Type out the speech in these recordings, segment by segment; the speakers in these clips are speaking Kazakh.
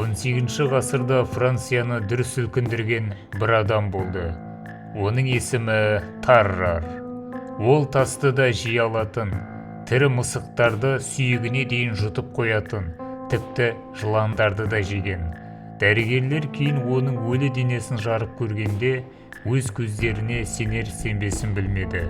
18 ғасырда Францияны дүр сілкіндірген бір адам болды. Оның есімі Таррар. Ол тасты да жей алатын, тірі мысықтарды сүйегіне дейін жұтып қоятын, тіпті жыландарды да жеген. Дәрігерлер кейін оның өлі денесін жарып көргенде өз көздеріне сенер-сенбесін білмеді.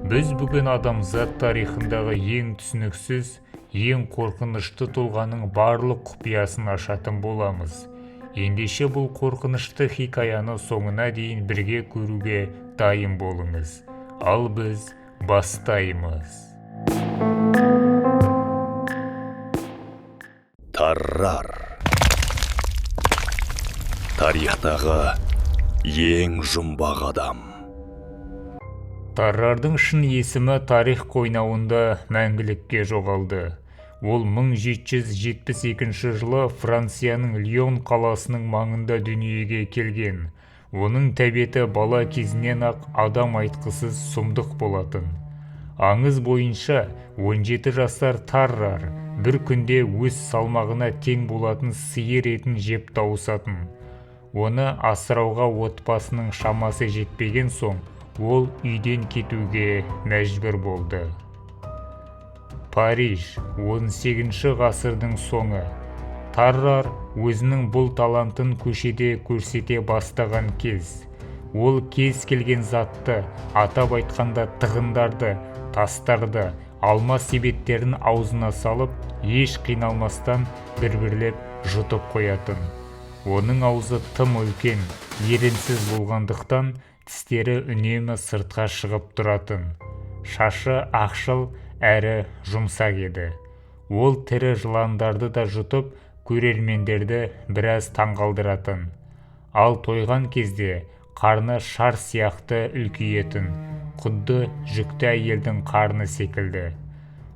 Біз бүгін адамзат тарихындағы ең түсініксіз, ең қорқынышты тұлғаның барлық құпиясын ашатын боламыз. Ендеше бұл қорқынышты хикаяны соңына дейін бірге көруге дайын болыңыз. Ал біз бастаймыз. Таррар. Тарихтағы ең жұмбақ адам. Таррардың шын есімі тарих қойнауында мәңгілікке жоғалды. Ол 1772 жылы Францияның Лион қаласының маңында дүниеге келген. Оның тәбеті бала кезінен-ақ адам айтқысыз сұмдық болатын. Аңыз бойынша 17 жасар Таррар бір күнде өз салмағына тең болатын сиыр етін жеп тауысатын. Оны асырауға отбасының шамасы жетпеген соң, ол үйден кетуге мәжбүр болды. Париж, 18 ғасырдың соңы. Таррар өзінің бұл талантын көшеде көрсете бастаған кез. Ол кез келген затты, атап айтқанда тығындарды, тастарды, алмас себеттерін аузына салып, еш қиналмастан бір-бірлеп жұтып қоятын. Оның аузы тым үлкен, ерінсіз болғандықтан тістері үнемі сыртқа шығып тұратын. Шашы ақшыл әрі жұмсақ еді. Ол тірі жыландарды да жұтып, көрермендерді біраз таңғалдыратын. Ал тойған кезде қарны шар сияқты үлкейетін, құдды жүкті әйелдің қарны секілді.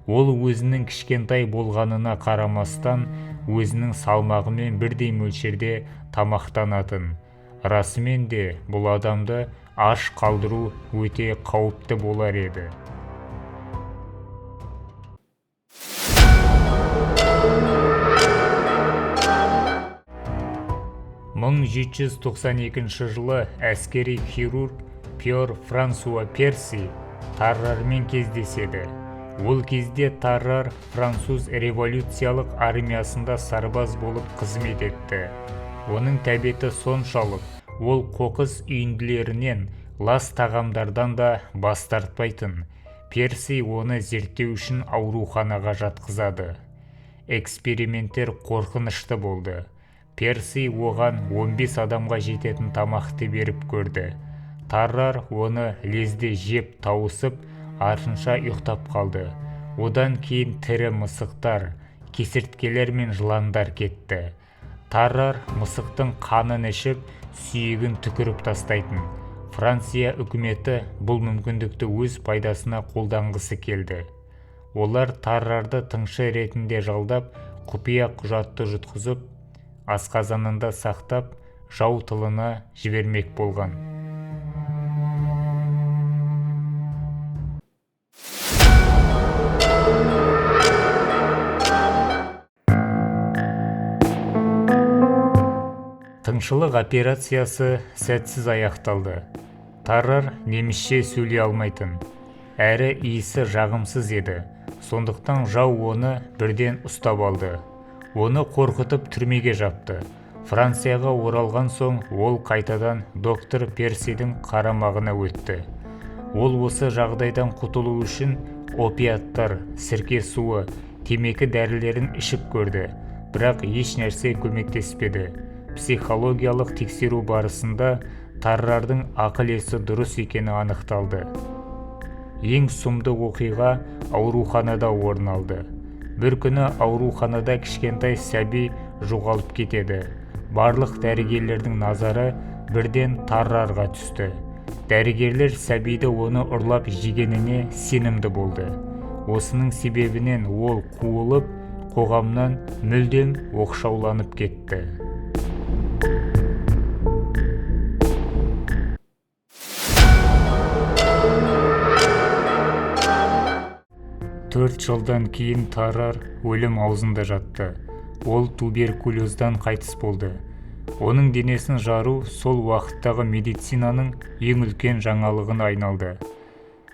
Ол өзінің кішкентай болғанына қарамастан, өзінің салмағымен бірдей мөлшерде тамақтанатын. Расымен де бұл адамды аш қалдыру өте қауіпті болар еді. Мың 1792 жылы әскери хирург Пьер Франсуа Перси Таррармен кездеседі. Ол кезде Таррар француз революциялық армиясында сарбаз болып қызмет етті. Оның тәбеті соншалық, ол қоқыс үйінділерінен, лас тағамдардан да бас тартпайтын. Перси оны зерттеу үшін ауруханаға жатқызады. Эксперименттер қорқынышты болды. Перси оған 15 адамға жететін тамақты беріп көрді. Таррар оны лезде жеп тауысып, артынша ұйықтап қалды. Одан кейін тірі мысықтар, кесірткелер мен жыландар кетті. Таррар мысықтың қанын ішіп, сүйегін түкіріп тастайтын. Франция үкіметі бұл мүмкіндікті өз пайдасына қолданғысы келді. Олар Таррарды тыңшы ретінде жалдап, құпия құжатты жұтқызып, асқазанында сақтап, жау тылына жібермек болған. Тыңшылық операциясы сәтсіз аяқталды. Таррар немісше сөйлей алмайтын, әрі иісі жағымсыз еді. Сондықтан жау оны бірден ұстап алды. Оны қорқытып түрмеге жапты. Францияға оралған соң ол қайтадан доктор Персидің қарамағына өтті. Ол осы жағдайдан құтылу үшін опиаттар, сірке суы, темекі дәрілерін ішіп көрді, бірақ еш нәрсе көмектеспеді. Психологиялық тексеру барысында Таррардың ақыл-есі дұрыс екені анықталды. Ең сұмдық оқиға ауруханада орын алды. Бір күні ауруханада кішкентай сәби жоғалып кетеді. Барлық дәрігерлердің назары бірден Таррарға түсті. Дәрігерлер сәбиді оны ұрлап жегеніне сенімді болды. Осының себебінен ол қуылып, қоғамнан мүлдем оқшауланып кетті. 4 жылдан кейін Таррар өлім аузында жатты. ол туберкулездан қайтыс болды. Оның денесін жару сол уақыттағы медицинаның ең үлкен жаңалығына айналды.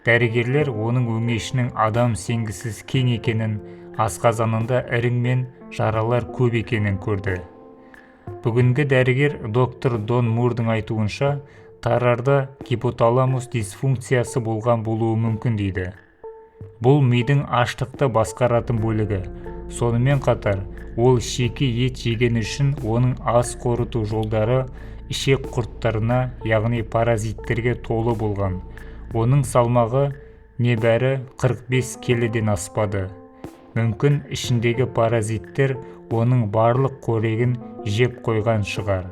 Дәрігерлер оның өңешінің адам сенгісіз кең екенін, асқазанында ірің мен жаралар көп екенін көрді. Бүгінгі дәрігер доктор Дон Мурдың айтуынша, тарарда гипоталамус дисфункциясы болған болуы мүмкін дейді. Бұл мидың аштықты басқаратын бөлігі. Сонымен қатар, ол шикі ет жеген үшін оның ас қорыту жолдары ішек құрттарына, яғни паразиттерге толы болған. Оның салмағы небәрі 45 келіден аспады. Мүмкін ішіндегі паразиттер оның барлық қорегін жеп қойған шығар.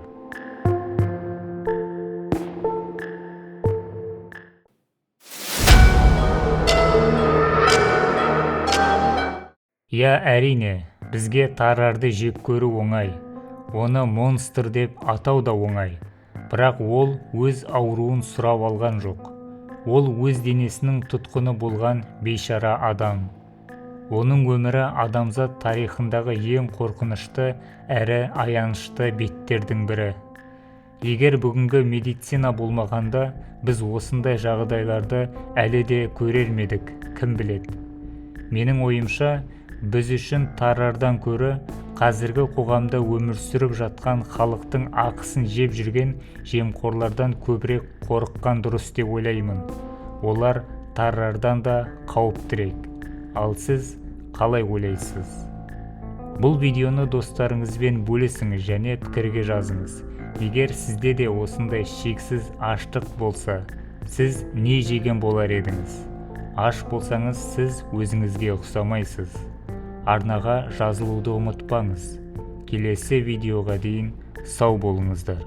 Я, әрине, бізге тарарды жек көру оңай. Оны монстр деп атау да оңай. Бірақ ол өз ауруын сұрап алған жоқ. Ол өз денесінің тұтқыны болған бейшара адам. Оның өмірі адамзат тарихындағы ең қорқынышты әрі аянышты беттердің бірі. Егер бүгінгі медицина болмағанда, біз осындай жағдайларды әлі де көрер медік, кім біледі. Менің ойымша, біз үшін тарардан көрі қазіргі қоғамда өмір сүріп жатқан халықтың ақысын жеп жүрген жемқорлардан көбірек қорыққан дұрыс деп ойлаймын. Олар тарардан да қауіптірек. Ал сіз қалай ойлайсыз? Бұл видеоны достарыңызбен бөлісіңіз және пікірге жазыңыз. Егер сізде де осындай шексіз аштық болса, сіз не жеген болар едіңіз? Аш болсаңыз, сіз өзіңізге ұқсамайсыз. Арнаға жазылуды ұмытпаңыз. Келесі видеоға дейін сау болыңыздар.